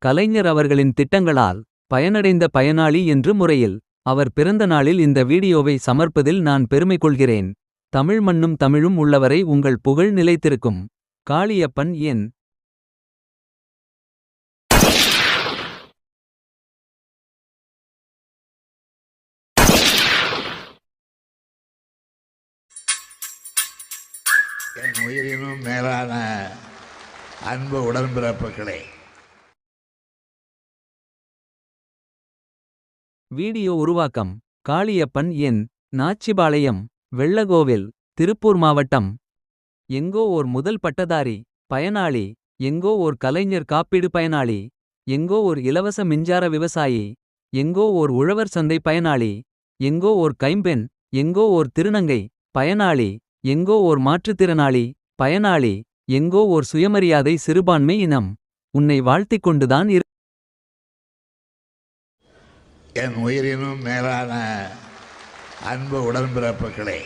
கலைஞர் அவர்களின் திட்டங்களால் பயனடைந்த பயனாளி என்று முறையில் அவர் பிறந்த நாளில் இந்த வீடியோவை சமர்ப்பதில் நான் பெருமை கொள்கிறேன். தமிழ் மண்ணும் தமிழும் உள்ளவரை உங்கள் புகழ் நிலைத்திருக்கும். காளியப்பன் என். என் உயிரினும் மேலான அன்பு உடன்பிறப்புகளே, வீடியோ உருவாக்கம் காளியப்பன் என். நாச்சிபாளையம், வெள்ளகோவில், திருப்பூர் மாவட்டம். எங்கோ ஓர் முதல் பட்டதாரி பயனாளி. எங்கோ ஓர் கலைஞர் காப்பீடு பயனாளி. எங்கோ ஓர் இலவச மின்சார விவசாயி. எங்கோ ஓர் உழவர் சந்தை பயனாளி. எங்கோ ஓர் கைம்பெண். எங்கோ ஓர் திருநங்கை பயனாளி. எங்கோ ஓர் மாற்றுத்திறனாளி பயனாளி. எங்கோ ஓர் சுயமரியாதை சிறுபான்மை இனம். உன்னை வாழ்த்திக் கொண்டுதான் என் உயிரினும் மேலான அன்பு உடன்பிறப்புகளே.